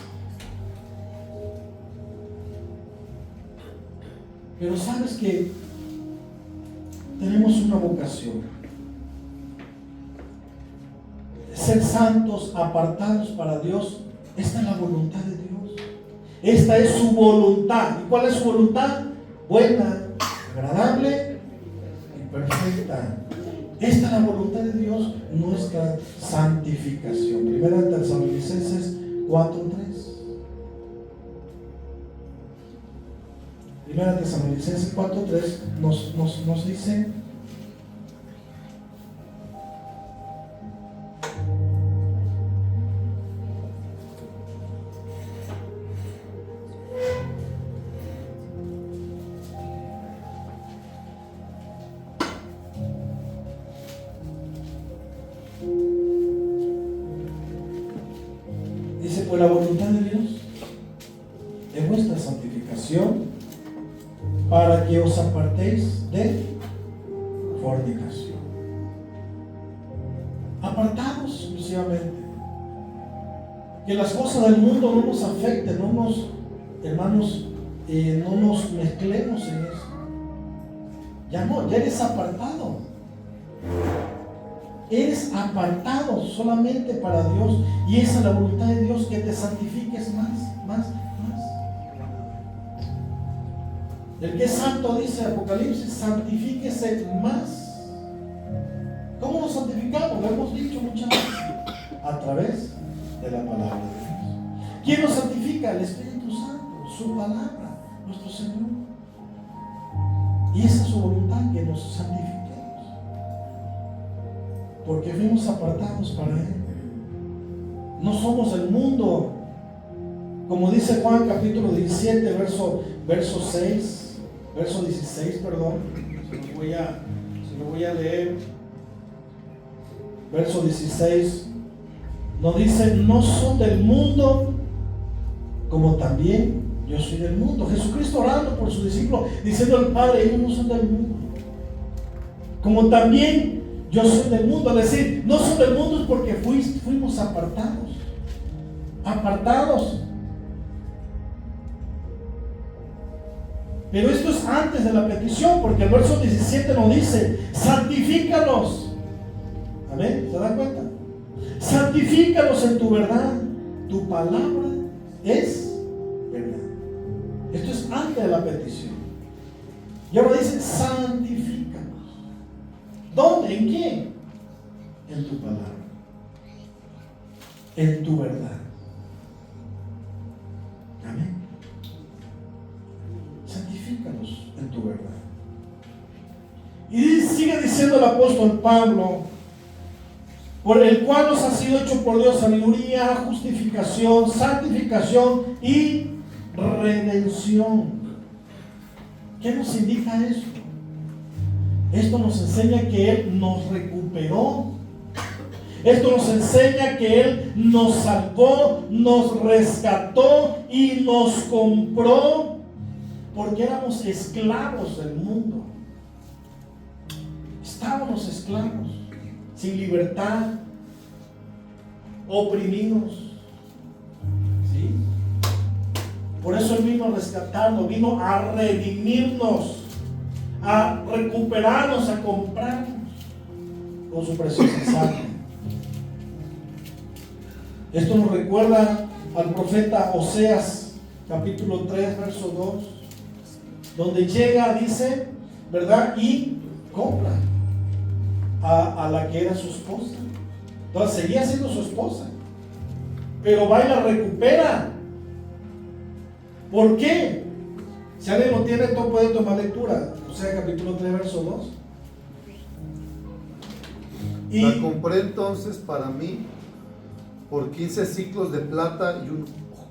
Pero sabes que tenemos una vocación. Ser santos, apartados para Dios. Esta es la voluntad de Dios. Esta es su voluntad. ¿Y cuál es su voluntad? Buena, agradable y perfecta. Esta es la voluntad de Dios, nuestra santificación. Primera de Tesalonicenses 4:3. Primera de Tesalonicenses 4:3 nos dice: pues la voluntad de Dios fornicación, para que os apartéis de fornicación. Apartados exclusivamente. Que las cosas del mundo no nos afecten, hermanos, no nos mezclemos en eso. Ya eres apartado. Eres apartado solamente para Dios, y esa es la voluntad de Dios, que te santifiques más. El que es santo, dice Apocalipsis, santifíquese más. ¿Cómo nos santificamos? Lo hemos dicho muchas veces, a través de la palabra de Dios. ¿Quién nos santifica? El Espíritu Santo, su palabra, nuestro Señor. Y esa es su voluntad, que nos santifiquemos, porque fuimos apartados para Él. No somos el mundo, como dice Juan capítulo 17, verso 16, perdón. Se lo voy a leer. Verso 16 nos dice: no son del mundo, como también yo soy del mundo. Jesucristo orando por sus discípulos, diciendo al Padre: ellos no son del mundo, como también yo soy del mundo. Es decir, no son del mundo, es porque fuimos apartados. Pero esto es antes de la petición, porque el verso 17 nos dice: santifícalos. Amén, ¿se dan cuenta? Santifícalos en tu verdad, tu palabra es verdad. Esto es antes de la petición. Y ahora dice: santifícalos. ¿Dónde? ¿En quién? En tu palabra, en tu verdad. Amén. Santifícalos en tu verdad. Y sigue diciendo el apóstol Pablo: por el cual nos ha sido hecho por Dios sabiduría, justificación, santificación y redención. ¿Qué nos indica esto? Esto nos enseña que Él nos recuperó. Esto nos enseña que Él nos salvó, nos rescató y nos compró, porque éramos esclavos del mundo. Estábamos esclavos, sin libertad, oprimidos. ¿Sí? Por eso Él vino a rescatarnos, vino a redimirnos, a recuperarnos, a comprarnos con su preciosa sangre. Esto nos recuerda al profeta Oseas, capítulo 3, verso 2, donde llega, dice, ¿verdad? Y compra a la que era su esposa. Entonces seguía siendo su esposa, pero va y la recupera. ¿Por qué? Si alguien lo tiene, todo puede tomar lectura. Oseas capítulo 3, verso 2. Y la compré entonces para mí por 15 ciclos de plata y un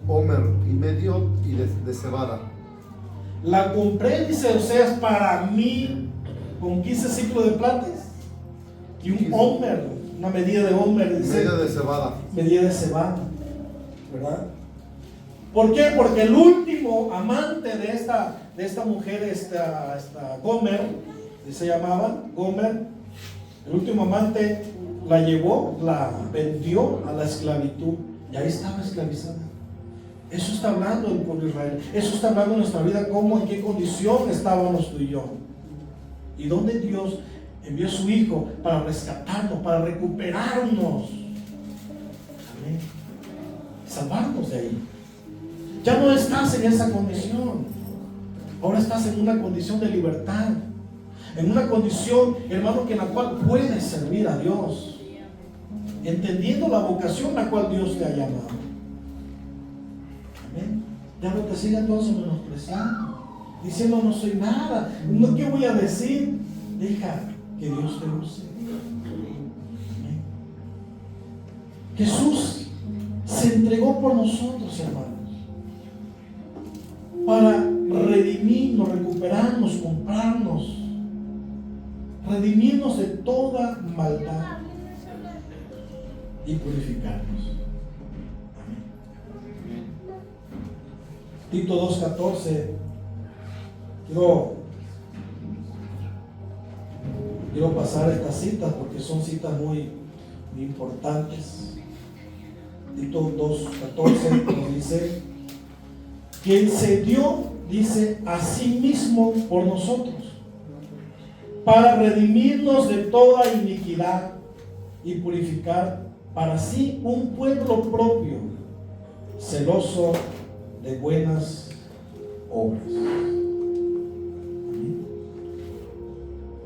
homer y medio y de cebada. La compré, dice Oseas, para mí con 15 ciclos de plata y un homer, una medida de homer, dice, medida de cebada. Medida de cebada, ¿verdad? ¿Por qué? Porque el último amante de esta mujer, esta Gomer, se llamaba Gomer, el último amante la llevó, la vendió a la esclavitud, y ahí estaba esclavizada. Eso está hablando del pueblo de Israel. Eso está hablando de nuestra vida, cómo, en qué condición estábamos tú y yo, y dónde Dios envió a su Hijo para rescatarnos, para recuperarnos. Amén. Salvarnos de ahí. Ya no estás en esa condición. Ahora estás en una condición de libertad, en una condición, hermano, en la cual puedes servir a Dios, entendiendo la vocación a la cual Dios te ha llamado. Amén. Ya no te siga entonces menospreciando, diciendo: no soy nada, no, ¿qué voy a decir? Deja que Dios te use. Amén. Jesús se entregó por nosotros, hermanos, para redimirnos, recuperarnos, comprarnos, redimirnos de toda maldad y purificarnos. Amén. Tito 2:14 Quiero pasar estas citas porque son citas muy importantes. Tito 2:14 nos dice: quien se dio, dice, a sí mismo por nosotros, para redimirnos de toda iniquidad y purificar para sí un pueblo propio, celoso de buenas obras. ¿Amén?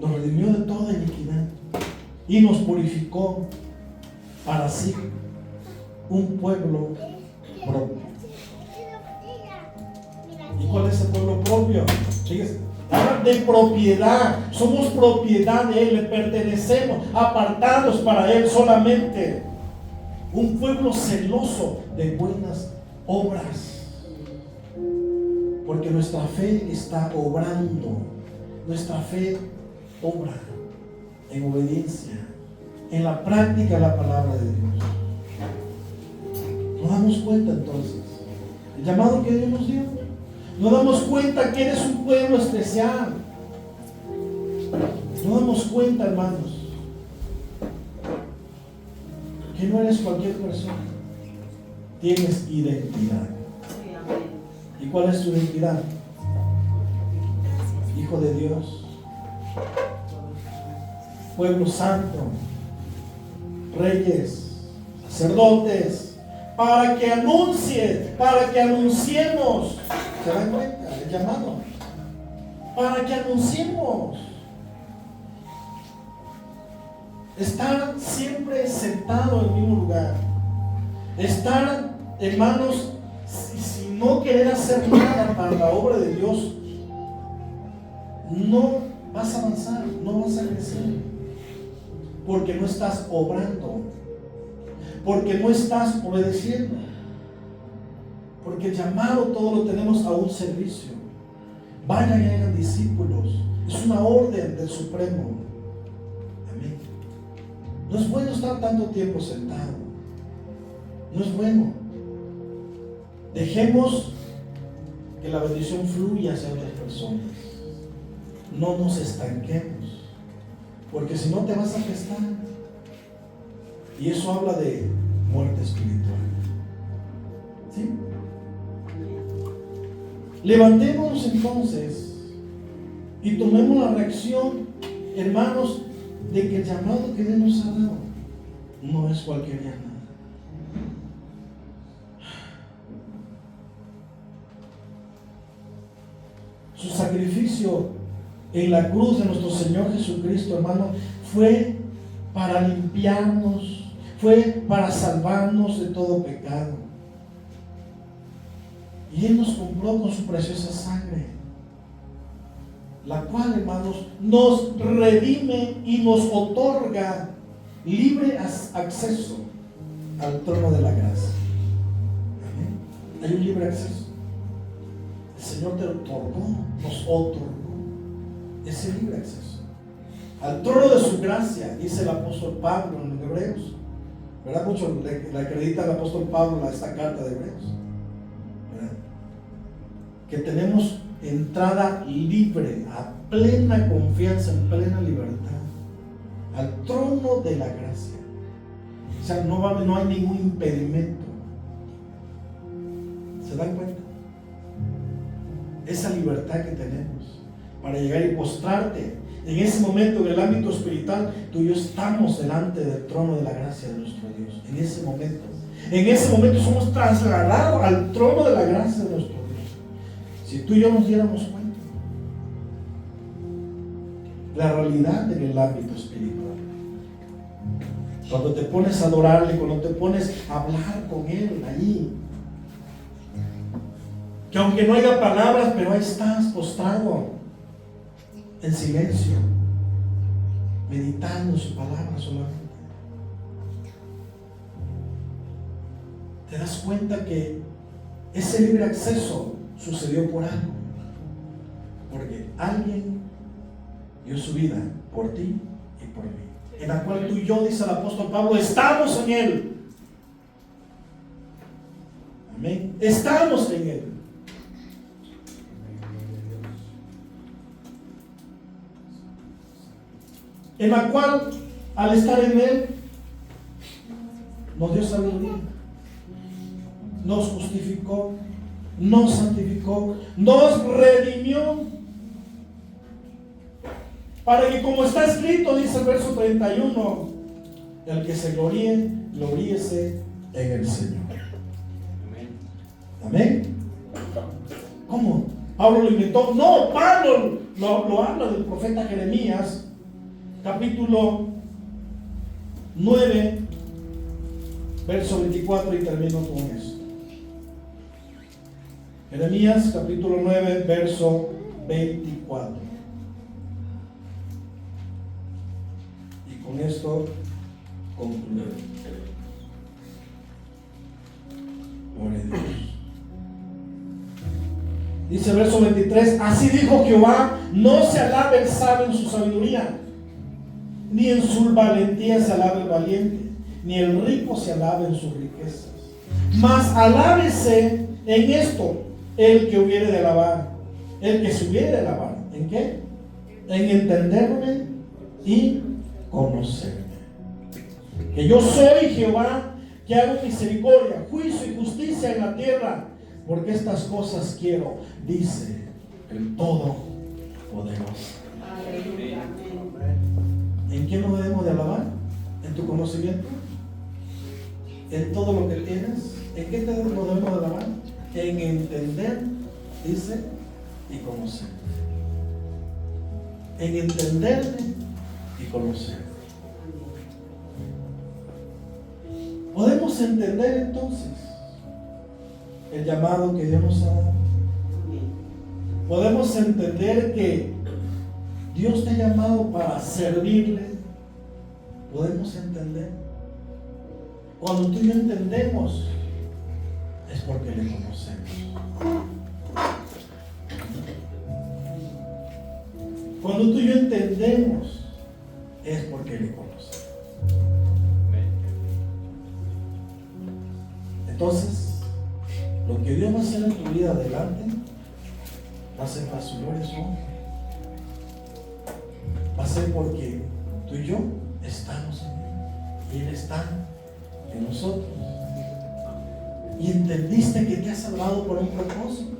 Nos redimió de toda iniquidad y nos purificó para sí un pueblo propio. ¿Y cuál es el pueblo propio? Fíjese, habla de propiedad. Somos propiedad de Él, le pertenecemos, apartados para Él solamente. Un pueblo celoso de buenas obras. Porque nuestra fe está obrando. Nuestra fe obra en obediencia, en la práctica de la palabra de Dios. Nos damos cuenta entonces el llamado que Dios nos dio. Nos damos cuenta que eres un pueblo especial. Nos damos cuenta, hermanos, que no eres cualquier persona. Tienes identidad. ¿Y cuál es tu identidad? Hijo de Dios, pueblo santo, reyes, sacerdotes, para que anuncie, para que anunciemos. ¿Se dan cuenta? El llamado. Para que anunciemos. Estar siempre sentado en el mismo lugar. Estar, hermanos, si no querer hacer nada para la obra de Dios, no vas a avanzar, no vas a crecer. Porque no estás obrando. Porque no estás obedeciendo. Porque el llamado todo lo tenemos a un servicio. Vayan y hagan discípulos. Es una orden del Supremo. Amén. No es bueno estar tanto tiempo sentado. No es bueno. Dejemos que la bendición fluya hacia otras personas. No nos estanquemos. Porque si no te vas a apestar. Y eso habla de muerte espiritual. ¿Sí? Levantémonos entonces y tomemos la reacción, hermanos, de que el llamado que Dios nos ha dado no es cualquier llamado. Su sacrificio en la cruz de nuestro Señor Jesucristo, hermano, fue para limpiarnos, fue para salvarnos de todo pecado. Y Él nos compró con su preciosa sangre, la cual, hermanos, nos redime y nos otorga libre acceso al trono de la gracia. ¿Amén? Hay un libre acceso. El Señor te otorgó, nos otorgó ese libre acceso al trono de su gracia, dice el apóstol Pablo en los Hebreos. ¿Verdad? Mucho le acredita al apóstol Pablo esta carta de Hebreos. Que tenemos entrada libre, a plena confianza, en plena libertad, al trono de la gracia. O sea, no hay ningún impedimento. ¿Se dan cuenta? Esa libertad que tenemos para llegar y postrarte. En ese momento, en el ámbito espiritual, tú y yo estamos delante del trono de la gracia de nuestro Dios. En ese momento somos trasladados al trono de la gracia de nuestro Dios. Si tú y yo nos diéramos cuenta la realidad en el ámbito espiritual, cuando te pones a adorarle, cuando te pones a hablar con Él allí, que aunque no haya palabras, pero ahí estás postrado en silencio, meditando su palabra solamente, te das cuenta que ese libre acceso sucedió por algo, porque alguien dio su vida por ti y por mí, en la cual tú y yo, dice el apóstol Pablo, estamos en Él. Amén. Estamos en Él. en la cual al estar en Él nos dio sabiduría, nos justificó, nos santificó, nos redimió, para que, como está escrito, dice el verso 31, el que se gloríe, gloríese en el Señor. Amén. ¿Cómo? Pablo lo inventó. No, Pablo lo habla del profeta Jeremías, capítulo 9, verso 24, y termino con esto. Jeremías, capítulo 9, verso 24. Y con esto concluyo. Gloria a Dios. Dice el verso 23, así dijo Jehová, no se alabe el sabio en su sabiduría, ni en su valentía se alabe el valiente, ni el rico se alabe en sus riquezas. Mas alábese en esto el que hubiere de alabar, el que se hubiere de alabar. ¿En qué? En entenderme y conocerme. Que yo soy Jehová, que hago misericordia, juicio y justicia en la tierra, porque estas cosas quiero, dice el Todopoderoso. ¿En qué nos debemos de alabar? ¿En tu conocimiento? ¿En todo lo que tienes? ¿En qué nos debemos de alabar? En entender, dice, y conocer. En entenderme y conocer. Podemos entender entonces el llamado que Dios nos ha dado. Podemos entender que Dios te ha llamado para servirle. Podemos entender. Cuando tú y yo entendemos, es porque le conocemos. Cuando tú y yo entendemos, es porque le conocemos. Entonces, lo que Dios va a hacer en tu vida adelante, va a ser para su gloria y su honra. Va a ser porque tú y yo estamos en Él y Él está en nosotros. Y entendiste que te has salvado por un propósito.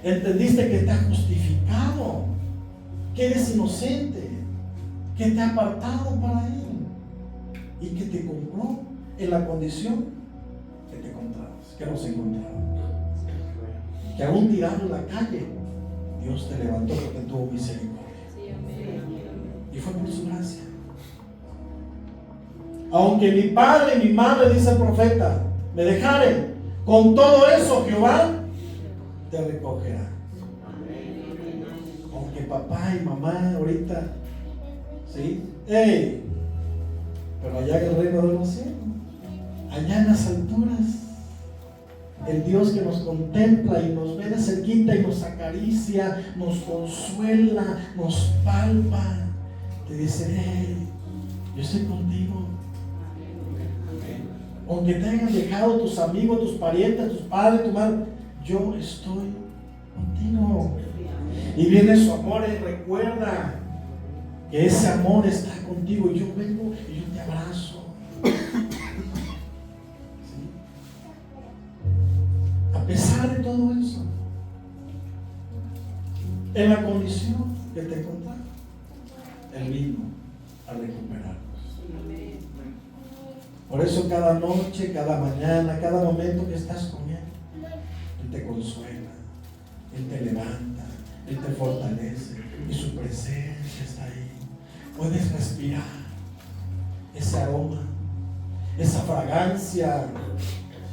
Entendiste que te has justificado, que eres inocente, que te ha apartado para Él y que te compró en la condición que te encontrabas, que nos encontraba. Que aún tirado en la calle, Dios te levantó porque tuvo misericordia. Y fue por su gracia. Aunque mi padre y mi madre, dice el profeta, me dejaren, con todo eso Jehová te recogerá. Aunque papá y mamá ahorita, ¿sí? Pero allá en el reino de los cielos, allá en las alturas, el Dios que nos contempla y nos ve de cerquita y nos acaricia, nos consuela, nos palpa, te dice, yo estoy contigo. Aunque te hayan dejado tus amigos, tus parientes, tus padres, tu madre, yo estoy contigo. Y viene su amor y recuerda que ese amor está contigo. Y yo vengo y yo te abrazo. ¿Sí? A pesar de todo eso, en la condición que te encontraba, Él vino a recuperarnos. Por eso cada noche, cada mañana, cada momento que estás con Él, Él te consuela, Él te levanta, Él te fortalece y su presencia está ahí. Puedes respirar ese aroma, esa fragancia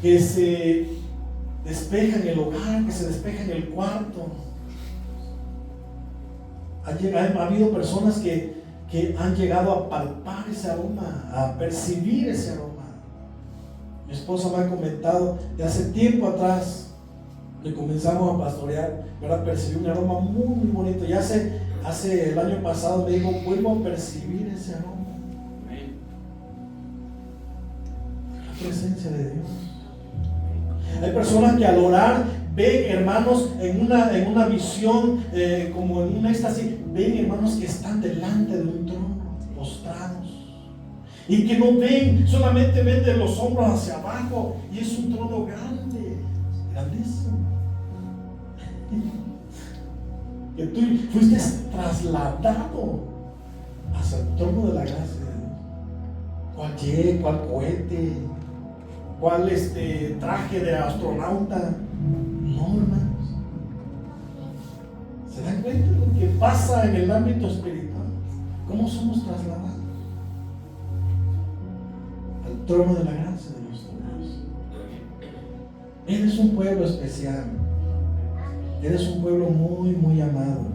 que se despeja en el hogar, que se despeja en el cuarto. Ha habido personas que han llegado a palpar ese aroma, a percibir ese aroma. Mi esposa me ha comentado de hace tiempo atrás, le comenzamos a pastorear, ¿verdad? Percibí un aroma muy, muy bonito. Y hace el año pasado me dijo, vuelvo a percibir ese aroma. La presencia de Dios. Hay personas que al orar ven, hermanos, en una visión, como en un éxtasis, ven hermanos que están delante de un trono. postrados. Y que no ven, solamente ven de los hombros hacia abajo. Y es un trono grande, grandísimo. Que tú fuiste trasladado hacia el trono de la gracia de Dios. ¿Cuál jet, cuál cohete, cuál traje de astronauta? No, hermanos. ¿Se dan cuenta de lo que pasa en el ámbito espiritual? ¿Cómo somos trasladados? Al trono de la gracia de nuestro Dios. Eres un pueblo especial. Eres un pueblo muy, muy amado.